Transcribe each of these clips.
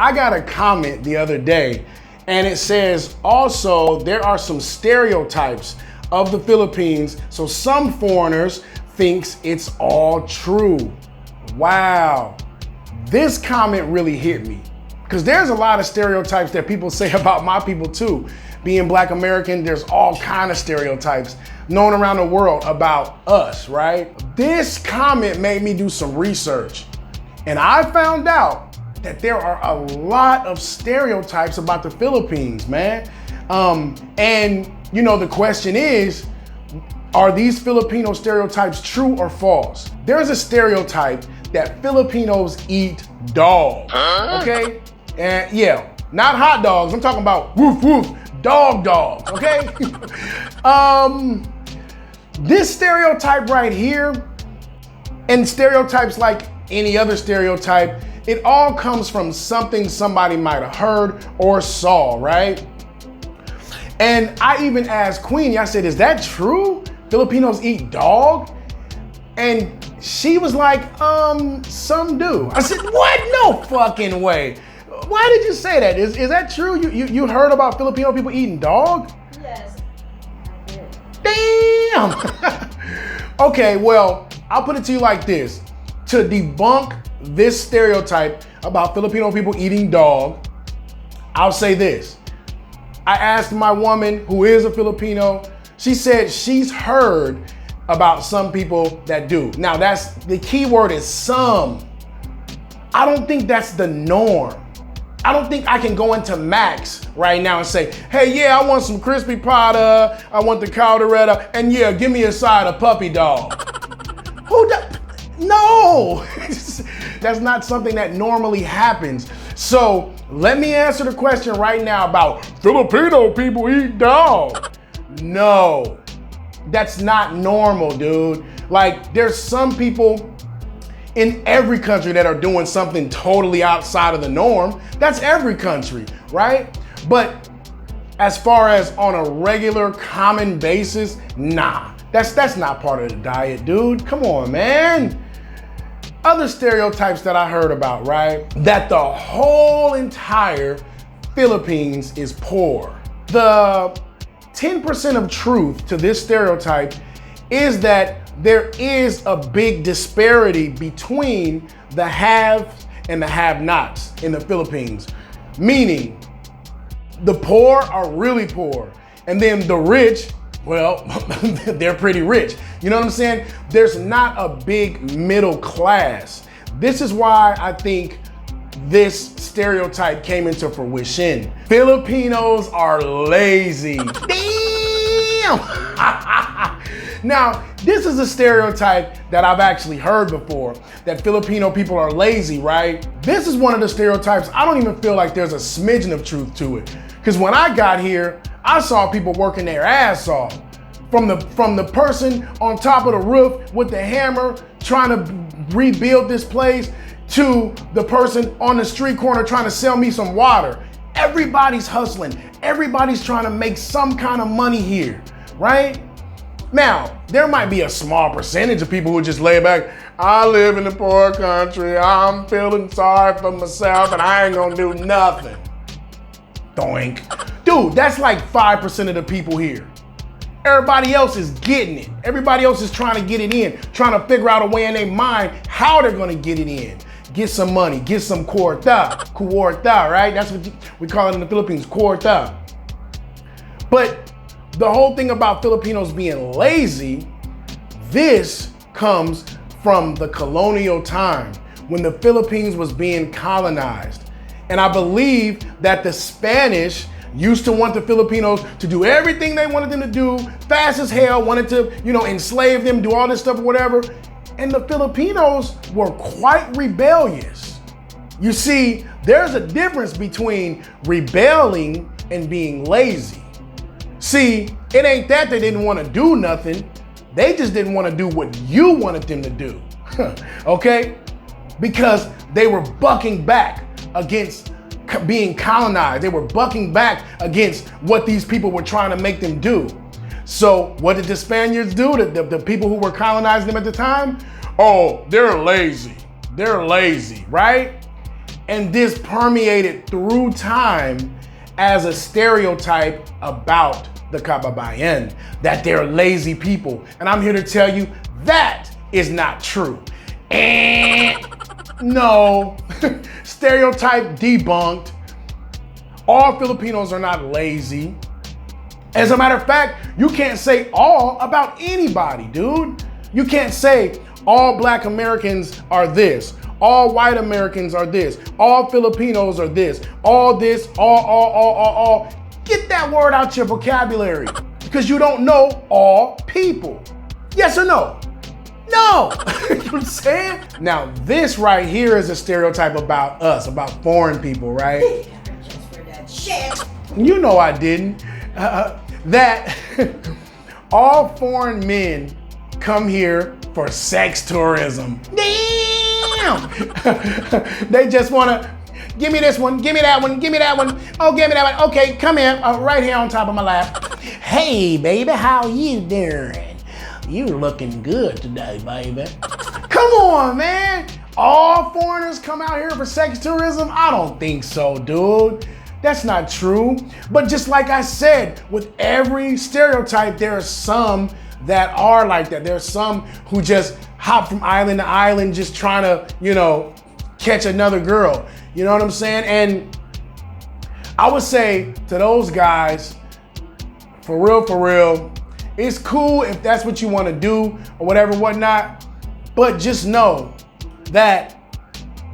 I got a comment the other day, and it says also there are some stereotypes of the Philippines, so some foreigners thinks it's all true. Wow, this comment really hit me, because there's a lot of stereotypes that people say about my people too. Being Black American, there's all kind of stereotypes known around the world about us, right? This comment made me do some research, and I found out that there are a lot of stereotypes about the Philippines, man. And you know, the question is, are these Filipino stereotypes true or false? There's a stereotype that Filipinos eat dog, okay? And yeah, not hot dogs, I'm talking about woof woof, dogs, okay? This stereotype right here, and stereotypes like any other stereotype, it all comes from something somebody might have heard or saw, right? And I even asked Queenie, I said, is that true? Filipinos eat dog? And she was like, some do. I said, what? No fucking way. Why did you say that? Is that true? You heard about Filipino people eating dog? Yes, I did. Damn. Okay, well, I'll put it to you like this. To debunk this stereotype about Filipino people eating dog, I'll say this. I asked my woman, who is a Filipino, she said she's heard about some people that do. Now that's, the key word is some. I don't think that's the norm. I don't think I can go into Max right now and say, hey, yeah, I want some crispy pata, I want the caldereta, and yeah, give me a side of puppy dog. Who does? No, that's not something that normally happens. So let me answer the question right now about Filipino people eat dog. No, that's not normal, dude. Like, there's some people in every country that are doing something totally outside of the norm. That's every country, right? But as far as on a regular, common basis, nah, that's not part of the diet, dude. Come on, man. Other stereotypes that I heard about, right? That the whole entire Philippines is poor. The 10% of truth to this stereotype is that there is a big disparity between the haves and the have-nots in the Philippines. Meaning, the poor are really poor, and then the rich, well, they're pretty rich. You know what I'm saying? There's not a big middle class. This is why I think this stereotype came into fruition. Filipinos are lazy. Damn! Now, this is a stereotype that I've actually heard before, that Filipino people are lazy, right? This is one of the stereotypes I don't even feel like there's a smidgen of truth to it. Because when I got here, I saw people working their ass off. From the person on top of the roof with the hammer trying to rebuild this place, to the person on the street corner trying to sell me some water. Everybody's hustling. Everybody's trying to make some kind of money here, right? Now, there might be a small percentage of people who just lay back, I live in a poor country, I'm feeling sorry for myself and I ain't gonna do nothing. Doink. Dude, that's like 5% of the people here. Everybody else is getting it. Everybody else is trying to get it in, trying to figure out a way in their mind how they're gonna get it in. Get some money, get some kuwarta, right? That's what we call it in the Philippines, kuwarta. But the whole thing about Filipinos being lazy, this comes from the colonial time when the Philippines was being colonized. And I believe that the Spanish used to want the Filipinos to do everything they wanted them to do, fast as hell, wanted to, enslave them, do all this stuff or whatever. And the Filipinos were quite rebellious. You see, there's a difference between rebelling and being lazy. See, it ain't that they didn't want to do nothing. They just didn't want to do what you wanted them to do, okay? Because they were bucking back against being colonized. They were bucking back against what these people were trying to make them do. So what did the Spaniards do? The people who were colonizing them at the time? Oh, they're lazy. They're lazy, right? And this permeated through time as a stereotype about the kababayan, that they're lazy people. And I'm here to tell you that is not true. No, stereotype debunked. All Filipinos are not lazy. As a matter of fact, you can't say all about anybody, dude. You can't say all Black Americans are this, all white Americans are this, all Filipinos are this, all this, all. Get that word out your vocabulary because you don't know all people. Yes or no? No. You know what I'm saying? Now, this right here is a stereotype about us, about foreign people, right? Just for that shit. You know I didn't. That all foreign men come here for sex tourism. Damn! They just wanna, give me this one, give me that one, give me that one. Oh, give me that one. Okay, come in, right here on top of my lap. Hey, baby, how you doing? You looking good today, baby. Come on, man. All foreigners come out here for sex tourism? I don't think so, dude. That's not true. But just like I said, with every stereotype, there are some that are like that. There are some who just hop from island to island just trying to, you know, catch another girl. You know what I'm saying? And I would say to those guys, for real, it's cool if that's what you want to do or whatever, whatnot. But just know that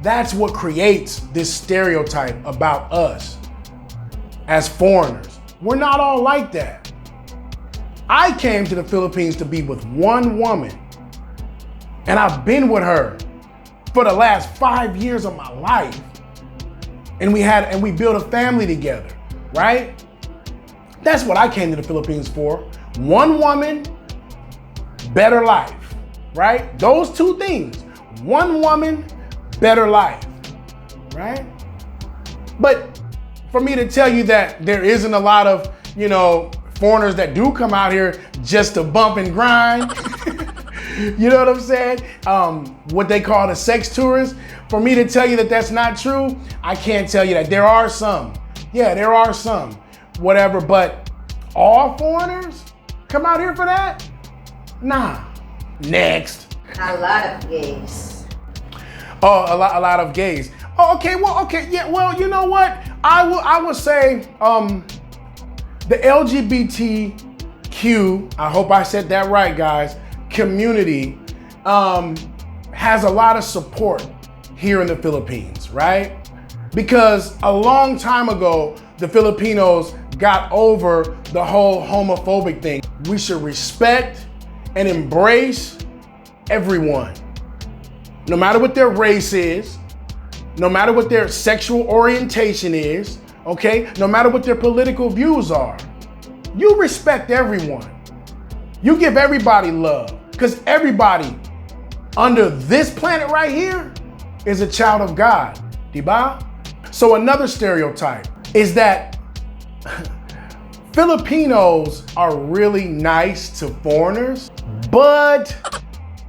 that's what creates this stereotype about us as foreigners. We're not all like that. I came to the Philippines to be with one woman, and I've been with her for the last 5 years of my life. And we built a family together, right? That's what I came to the Philippines for. One woman, better life, right? Those two things. One woman, better life, right? But for me to tell you that there isn't a lot of, you know, foreigners that do come out here just to bump and grind, you know what I'm saying? What they call the sex tourists. For me to tell you that that's not true, I can't tell you that. There are some. Yeah, there are some. Whatever, but all foreigners come out here for that? Nah. Next. A lot of gays. Oh, a lot of gays. Oh, okay, yeah, well, you know what? I would say the LGBTQ, I hope I said that right, guys, community has a lot of support here in the Philippines, right? Because a long time ago, the Filipinos got over the whole homophobic thing. We should respect and embrace everyone, no matter what their race is, no matter what their sexual orientation is, okay? No matter what their political views are. You respect everyone. You give everybody love, because everybody under this planet right here is a child of God, diba? So another stereotype is that Filipinos are really nice to foreigners, but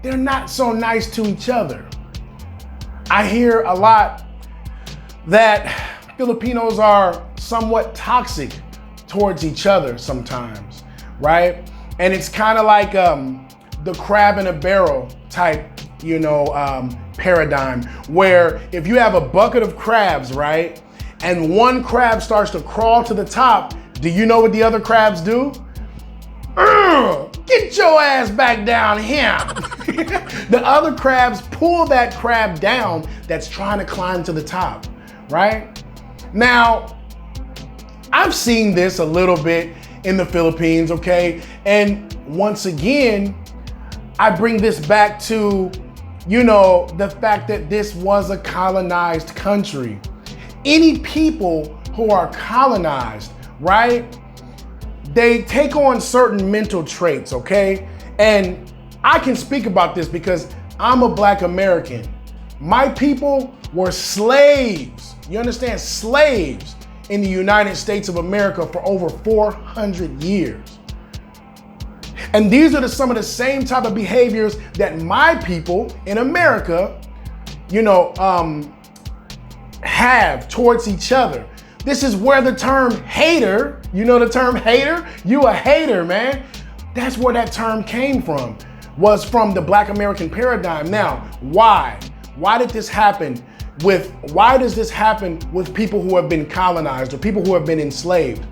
they're not so nice to each other. I hear a lot that Filipinos are somewhat toxic towards each other sometimes, right? And it's kind of like the crab in a barrel type, you know, paradigm, where if you have a bucket of crabs, right? And one crab starts to crawl to the top, do you know what the other crabs do? Get your ass back down here. The other crabs pull that crab down that's trying to climb to the top, right? Now, I've seen this a little bit in the Philippines, okay? And once again, I bring this back to, you know, the fact that this was a colonized country. Any people who are colonized, right? They take on certain mental traits, okay? And I can speak about this because I'm a Black American. My people were slaves. You understand? Slaves in the United States of America for over 400 years. And these are some of the same type of behaviors that my people in America, you know, have towards each other. This is where the term hater, you know the term hater? You a hater, man. That's where that term came from, was from the Black American paradigm. Now, why? Why did this happen why does this happen with people who have been colonized or people who have been enslaved?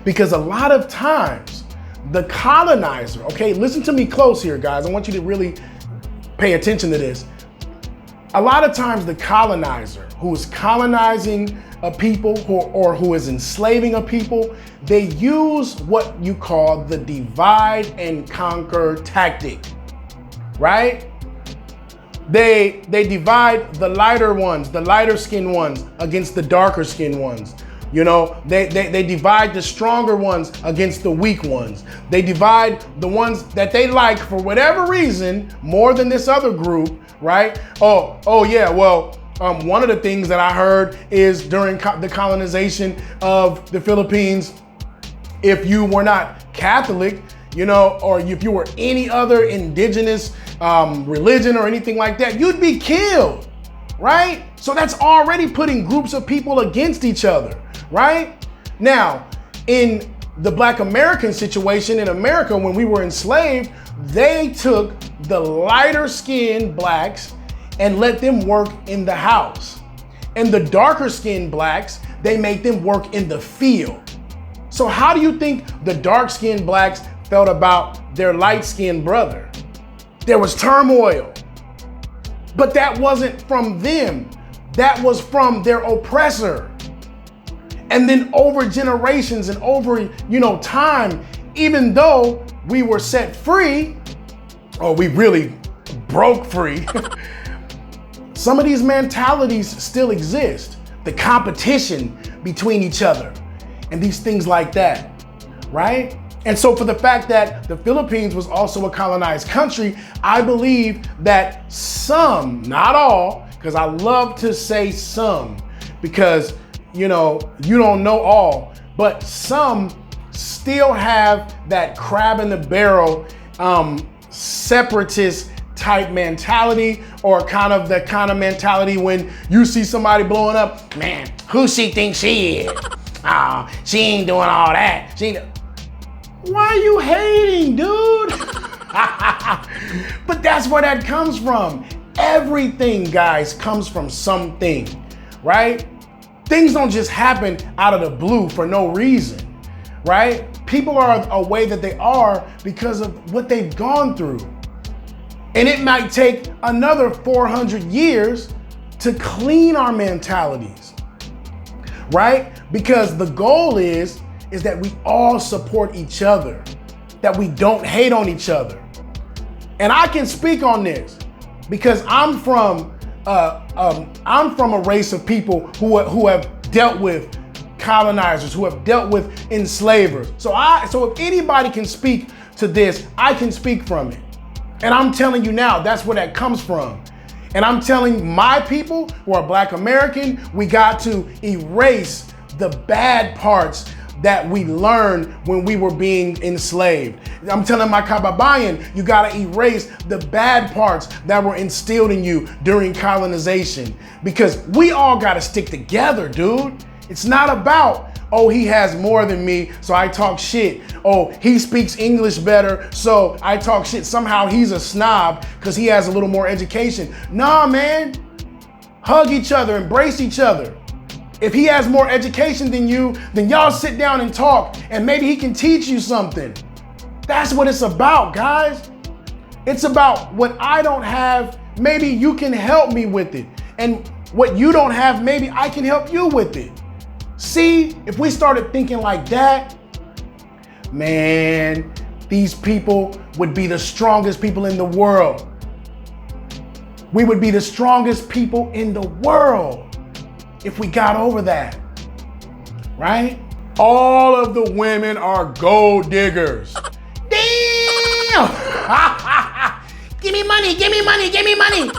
Because a lot of times, the colonizer, okay, listen to me close here, guys. I want you to really pay attention to this. A lot of times the colonizer who is colonizing a people or who is enslaving a people, they use what you call the divide and conquer tactic, right? They divide the lighter ones, the lighter skinned ones against the darker skinned ones. You know, they divide the stronger ones against the weak ones. They divide the ones that they like for whatever reason more than this other group, right? Oh yeah, well, one of the things that I heard is during the colonization of the Philippines, if you were not Catholic, you know, or if you were any other indigenous religion or anything like that, you'd be killed, right? So that's already putting groups of people against each other, right? Now, in the Black American situation in America, when we were enslaved, they took the lighter skinned blacks and let them work in the house. And the darker skinned blacks, they made them work in the field. So how do you think the dark skinned blacks felt about their light skinned brother? There was turmoil, but that wasn't from them. That was from their oppressor. And then over generations and over, time, even though we were set free, or we really broke free, some of these mentalities still exist. The competition between each other and these things like that, right? And so for the fact that the Philippines was also a colonized country, I believe that some, not all, because I love to say some, because you don't know all, but some still have that crab in the barrel, separatist type mentality, or kind of mentality when you see somebody blowing up, man, who she thinks she is? She ain't doing all that. Why are you hating, dude? But that's where that comes from. Everything, guys, comes from something, right? Things don't just happen out of the blue for no reason, right? People are a way that they are because of what they've gone through. And it might take another 400 years to clean our mentalities, right? Because the goal is that we all support each other, that we don't hate on each other. And I can speak on this because I'm from a race of people who have dealt with colonizers, who have dealt with enslavers. So if anybody can speak to this, I can speak from it. And I'm telling you now, that's where that comes from. And I'm telling my people who are Black American, we got to erase the bad parts that we learned when we were being enslaved. I'm telling my kababayan, you gotta erase the bad parts that were instilled in you during colonization, because we all gotta stick together, dude. It's not about, oh, he has more than me, so I talk shit. Oh, he speaks English better, so I talk shit. Somehow he's a snob because he has a little more education. Nah, man. Hug each other, embrace each other. If he has more education than you, then y'all sit down and talk, and maybe he can teach you something. That's what it's about, guys. It's about what I don't have, maybe you can help me with it. And what you don't have, maybe I can help you with it. See, if we started thinking like that, man, these people would be the strongest people in the world. We would be the strongest people in the world if we got over that, right? All of the women are gold diggers. Damn! Give me money, give me money, give me money.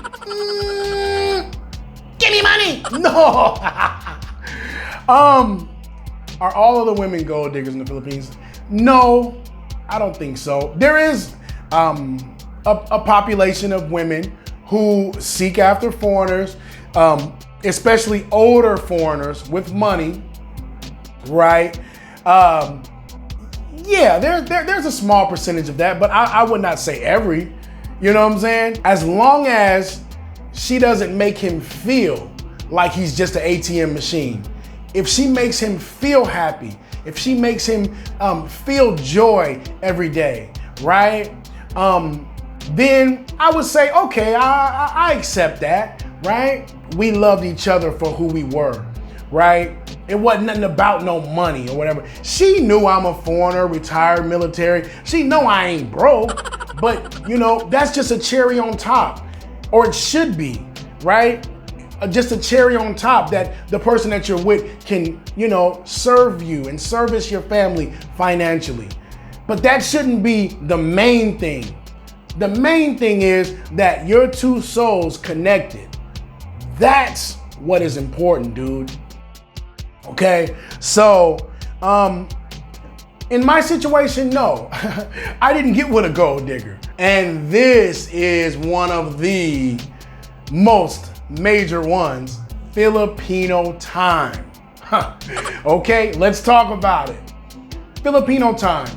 Give me money. No. Are all of the women gold diggers in the Philippines? No, I don't think so. There is a population of women who seek after foreigners, especially older foreigners with money, right? Yeah, there's a small percentage of that, but I would not say every, you know what I'm saying? As long as she doesn't make him feel like he's just an ATM machine. If she makes him feel happy, if she makes him feel joy every day, right? Then I would say, okay, I accept that, right? We loved each other for who we were, right? It wasn't nothing about no money or whatever. She knew I'm a foreigner, retired military. She know I ain't broke, but you know, that's just a cherry on top, or it should be, right? Just a cherry on top that the person that you're with can, you know, serve you and service your family financially. But that shouldn't be the main thing. The main thing is that your two souls connected. That's what is important, dude. Okay, so in my situation, no, I didn't get with a gold digger. And this is one of the most major ones, Filipino time. Okay, let's talk about it. Filipino time.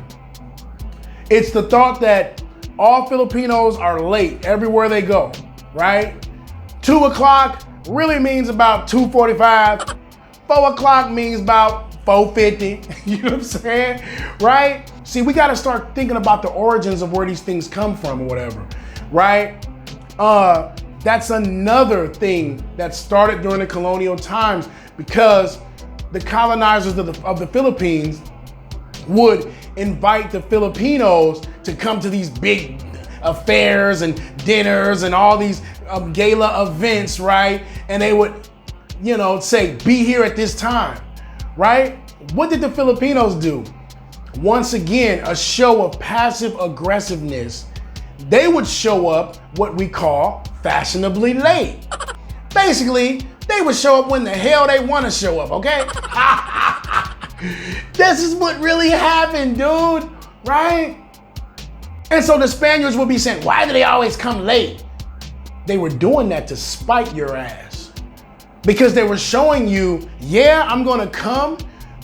It's the thought that all Filipinos are late everywhere they go, right? 2 o'clock really means about 2:45. 4 o'clock means about 4:50. You know what I'm saying? Right? See, we gotta start thinking about the origins of where these things come from or whatever, right? That's another thing that started during the colonial times, because the colonizers of the Philippines would invite the Filipinos to come to these big affairs and dinners and all these gala events, right? And they would, you know, say, be here at this time, right? What did the Filipinos do? Once again, a show of passive aggressiveness. They would show up what we call fashionably late. Basically, they would show up when the hell they want to show up, okay? This is what really happened, dude, right? And so the Spaniards would be saying, why do they always come late? They were doing that to spite your ass. Because they were showing you, yeah, I'm gonna come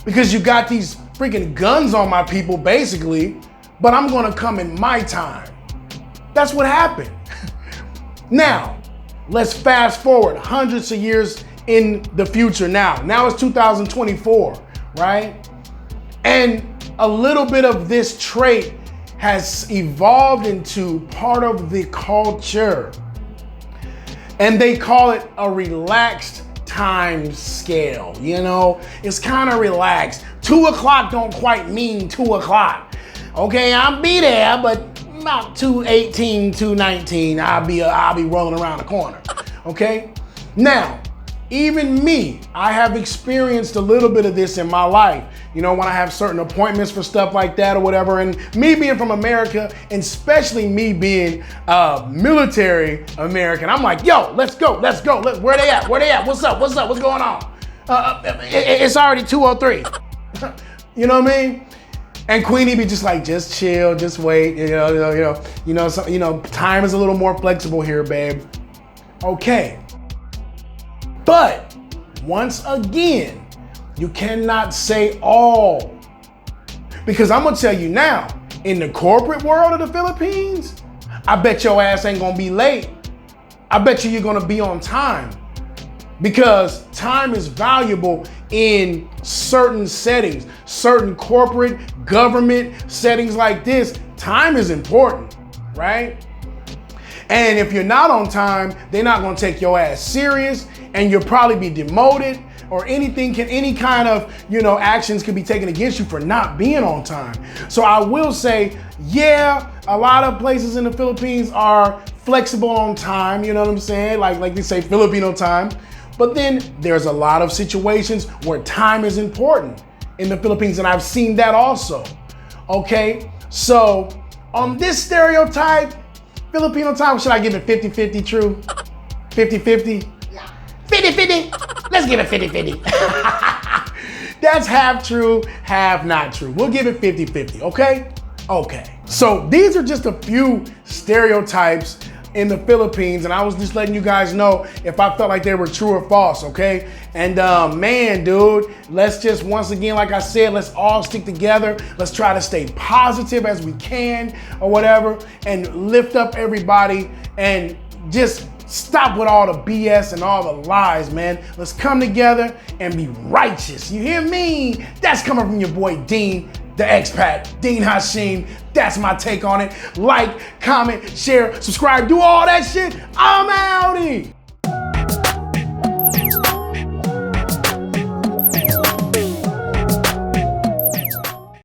because you got these freaking guns on my people, basically, but I'm gonna come in my time. That's what happened. Now, let's fast forward hundreds of years in the future now. Now it's 2024, right? And a little bit of this trait has evolved into part of the culture. And they call it a relaxed time scale, you know? It's kind of relaxed. 2 o'clock don't quite mean 2 o'clock. Okay, I'll be there, but about 2:18, 2:19, I'll be rolling around the corner, okay? Now, even me, I have experienced a little bit of this in my life. You know, when I have certain appointments for stuff like that or whatever, and me being from America, and especially me being military American, I'm like, yo, let's go. Where they at? What's up? What's going on? It's already 2:03. You know what I mean? And Queenie be just like, just chill, just wait. Time is a little more flexible here, babe. Okay. But once again, you cannot say all. Because I'm gonna tell you now, in the corporate world of the Philippines, I bet your ass ain't gonna be late. I bet you're gonna be on time. Because time is valuable in certain settings, certain corporate, government settings like this. Time is important, right? And if you're not on time, they're not gonna take your ass serious, and you'll probably be demoted, or any kind of, actions can be taken against you for not being on time. So I will say, yeah, a lot of places in the Philippines are flexible on time, you know what I'm saying? Like they say Filipino time. But then there's a lot of situations where time is important in the Philippines, and I've seen that also. Okay, so on this stereotype, Filipino time, should I give it 50-50 true? 50-50? Yeah. 50-50? Let's give it 50-50. That's half true, half not true. We'll give it 50-50, okay? Okay. So these are just a few stereotypes in the Philippines, and I was just letting you guys know if I felt like they were true or false, okay? And man, dude, let's just, once again, like I said, let's all stick together. Let's try to stay positive as we can or whatever, and lift up everybody and just stop with all the BS and all the lies, man. Let's come together and be righteous. You hear me? That's coming from your boy Dean, the expat, DeH&x. That's my take on it. Like, comment, share, subscribe, do all that shit. I'm out.